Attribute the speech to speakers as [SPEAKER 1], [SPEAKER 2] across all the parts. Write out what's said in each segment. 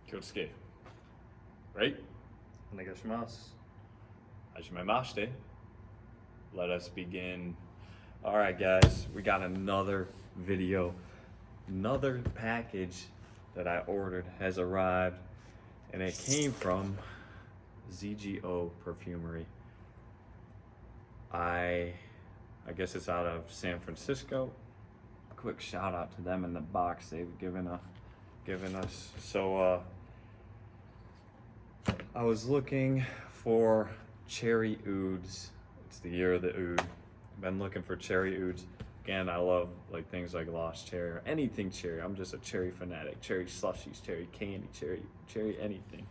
[SPEAKER 1] 気をつけ。Right?
[SPEAKER 2] お願いします。
[SPEAKER 1] Hajimemashite. Let us begin. Alright guys, we got another video. Another package that I ordered has arrived, and it came from ZGO Perfumery. I guess it's out of San Francisco. Quick shout out to them in the box they've given us. So I was looking for cherry ouds. It's the year of the oud. Been looking for cherry ouds. Again, I love like things like lost cherry or anything cherry. I'm just a cherry fanatic. Cherry slushies, cherry candy, cherry anything.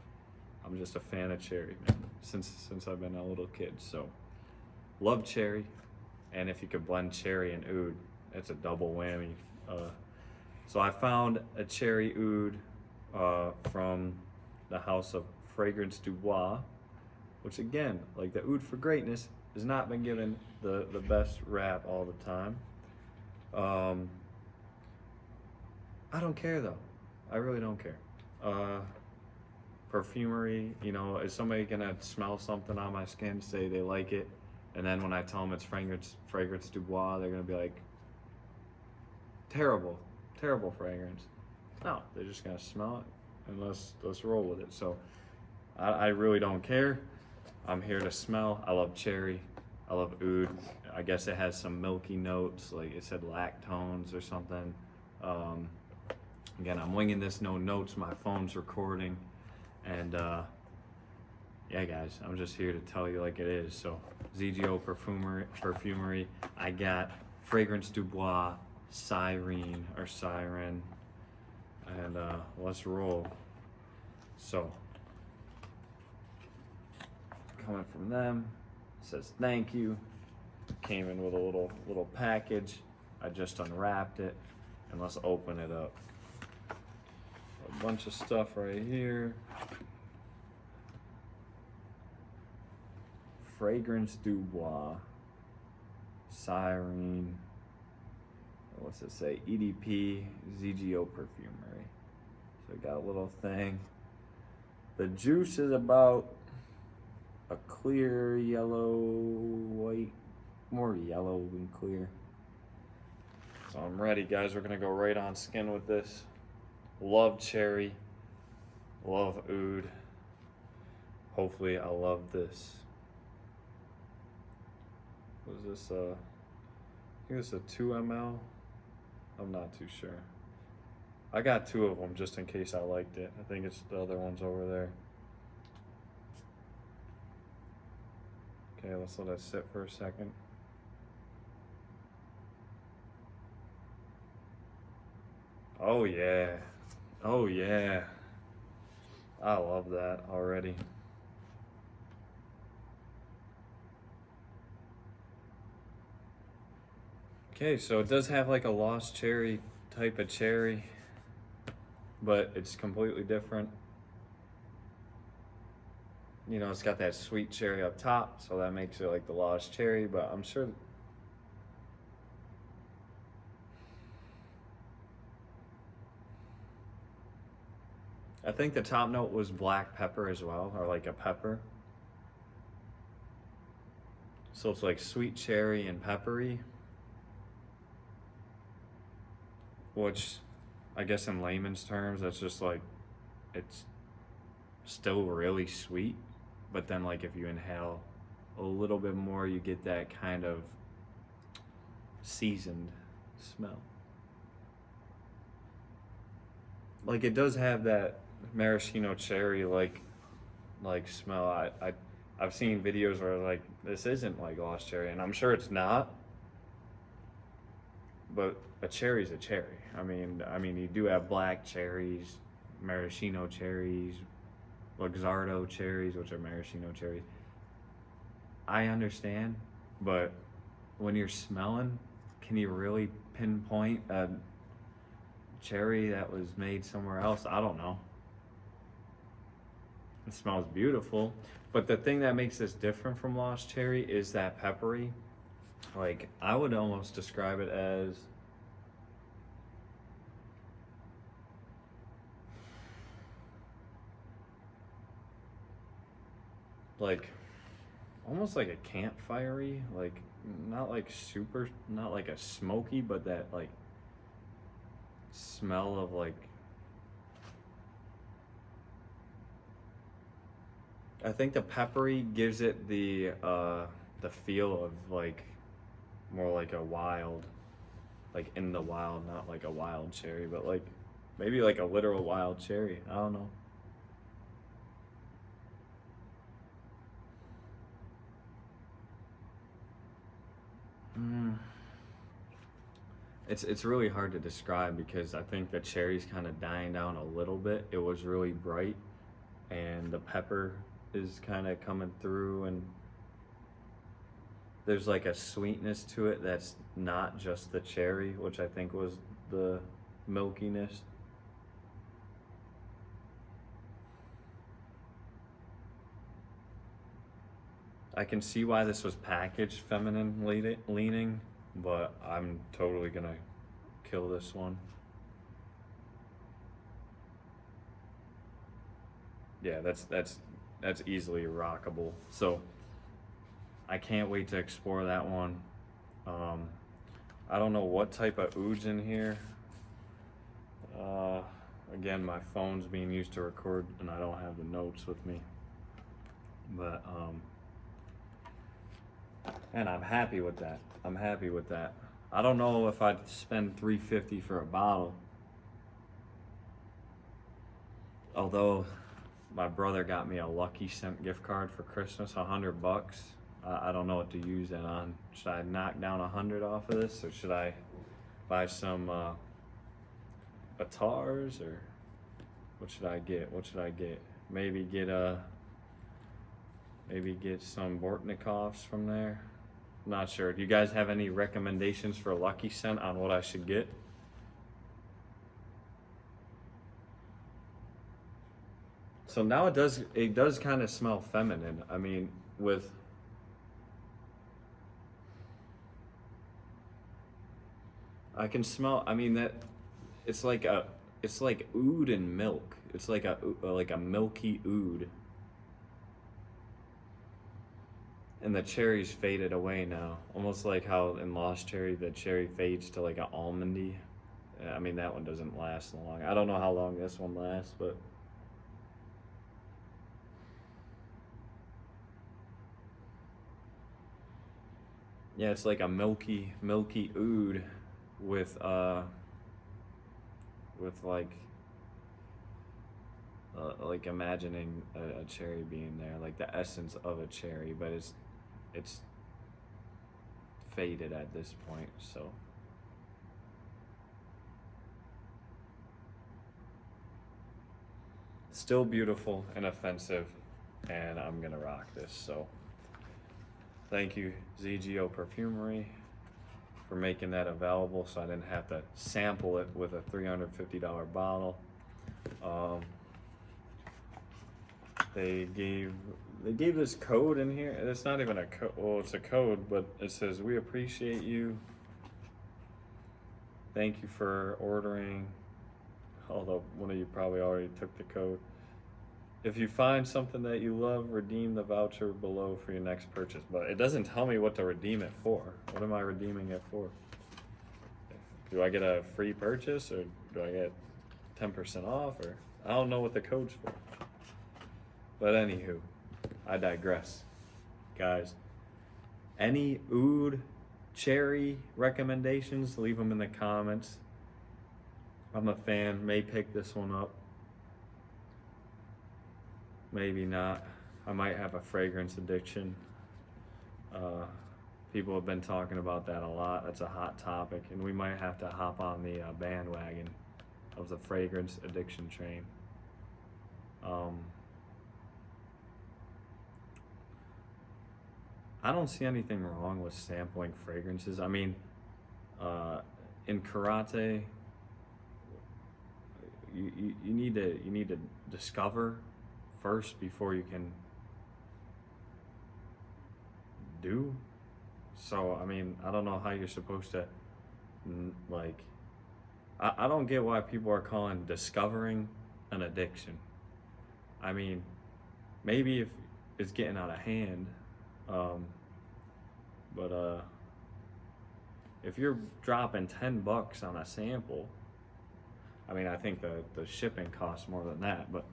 [SPEAKER 1] I'm just a fan of cherry, man, since I've been a little kid. So love cherry, and if you could blend cherry and oud, it's a double whammy. So I found a cherry oud from the house of Fragrance Du Bois, which again, like the oud for greatness, has not been given the best rap all the time. I don't care though. I really don't care. Perfumery, you know, is somebody gonna smell something on my skin, say they like it, and then when I tell them it's Fragrance Du Bois, they're gonna be like, terrible fragrance. No, they're just gonna smell it, and let's roll with it. So I really don't care. I'm here to smell. I love cherry. I love oud. I guess it has some milky notes, like it said lactones or something. Again, I'm winging this, no notes. My phone's recording, and yeah, guys, I'm just here to tell you like it is. So ZGO Perfumery. I got Fragrance Du Bois Sirène, and let's roll. So coming from them, it says thank you. Came in with a little package. I just unwrapped it, and let's open it up. A bunch of stuff right here. Fragrance Du Bois Sirène. What's it say? EDP ZGO Perfumery. So we got a little thing. The juice is about a clear yellow, white, more yellow than clear. So I'm ready, guys. We're gonna go right on skin with this. Love cherry, love oud. Hopefully I love this. What is this? I think it's a 2 ml. I'm not too sure. I got 2 of them just in case I liked it. I think it's the other ones over there. Okay, let's let it sit for a second. Oh yeah. Oh yeah. I love that already. Okay, so it does have like a lost cherry type of cherry, but it's completely different. You know, it's got that sweet cherry up top, so that makes it like the lost cherry, but I'm sure I think the top note was black pepper as well, or like a pepper. So it's like sweet cherry and peppery, which I guess in layman's terms, that's just like, it's still really sweet, but then like if you inhale a little bit more, you get that kind of seasoned smell. Like it does have that maraschino cherry like smell. I've seen videos where like this isn't like lost cherry, and I'm sure it's not, but a cherry's a cherry. I mean you do have black cherries, maraschino cherries, Luxardo cherries, which are maraschino cherries. I understand, but when you're smelling, can you really pinpoint a cherry that was made somewhere else? I don't know. It smells beautiful, but the thing that makes this different from lost cherry is that peppery. Like I would almost describe it as like almost like a campfirey, like not like super, not like a smoky, but that like smell of like, I think the peppery gives it the feel of like more like a wild, like in the wild, not like a wild cherry, but like maybe like a literal wild cherry. I don't know. It's really hard to describe because I think the cherry's kind of dying down a little bit. It was really bright, and the pepper is kind of coming through, and there's like a sweetness to it that's not just the cherry, which I think was the milkiness. I can see why this was packaged feminine leaning, but I'm totally gonna kill this one. Yeah, that's easily rockable. So I can't wait to explore that one. I don't know what type of oud's in here. Again, my phone's being used to record and I don't have the notes with me. But and I'm happy with that. I'm happy with that. I don't know if I'd spend $3.50 for a bottle. Although my brother got me a Lucky Scent gift card for Christmas, $100. I don't know what to use that on. Should I knock down 100 off of this, or should I buy some Atars, or what should I get? What should I get? Maybe get some Bortnikovs from there. Not sure. Do you guys have any recommendations for Lucky Scent on what I should get? So now it does kind of smell feminine. I mean, with I can smell, I mean, that it's like oud and milk. It's like a milky oud. And the cherry's faded away now. Almost like how in Lost Cherry the cherry fades to like an almondy. I mean, that one doesn't last long. I don't know how long this one lasts, but yeah, it's like a milky oud with like imagining a cherry being there, like the essence of a cherry, but it's faded at this point. So still beautiful and offensive, and I'm gonna rock this. So thank you, ZGO Perfumery, for making that available so I didn't have to sample it with a $350 bottle. They gave this code in here, and it's not even a code. Well, it's a code, but it says, "We appreciate you. Thank you for ordering." Although one of you probably already took the code. If you find something that you love, redeem the voucher below for your next purchase. But it doesn't tell me what to redeem it for. What am I redeeming it for? Do I get a free purchase, or do I get 10% off? Or I don't know what the code's for. But anywho, I digress. Guys, any oud, cherry recommendations, leave them in the comments. I'm a fan, may pick this one up. Maybe not. I might have a fragrance addiction. People have been talking about that a lot. That's a hot topic, and we might have to hop on the bandwagon of the fragrance addiction train. I don't see anything wrong with sampling fragrances. I mean, in karate, you need to discover first before you can do. So I mean, I don't know how you're supposed to like. I don't get why people are calling discovering an addiction. I mean, maybe it's getting out of hand. But if you're dropping $10 on a sample, I mean, I think the shipping costs more than that, but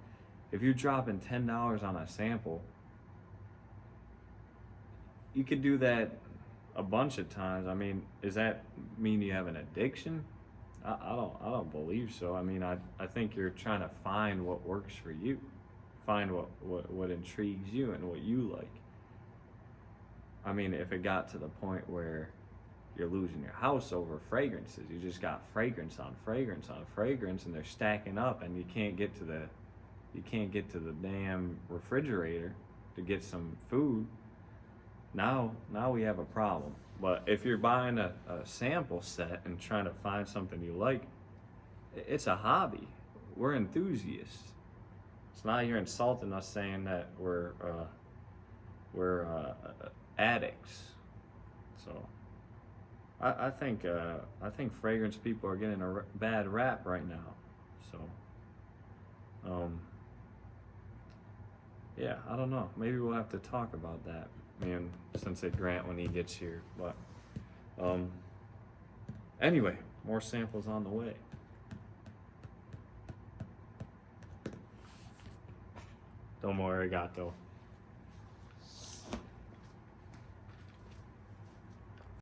[SPEAKER 1] if you're dropping $10 on a sample, you could do that a bunch of times. I mean, does that mean you have an addiction? I don't believe so. I mean, I think you're trying to find what works for you, find what intrigues you and what you like. I mean, if it got to the point where you're losing your house over fragrances, you just got fragrance on fragrance on fragrance, and they're stacking up, and you can't get to the damn refrigerator to get some food. Now we have a problem. But if you're buying a sample set and trying to find something you like, it's a hobby. We're enthusiasts. It's not you're insulting us saying that we're addicts. So I think fragrance people are getting a bad rap right now. So yeah, I don't know. Maybe we'll have to talk about that, me and Sensei Grant, when he gets here. But anyway, more samples on the way. Domo arigato.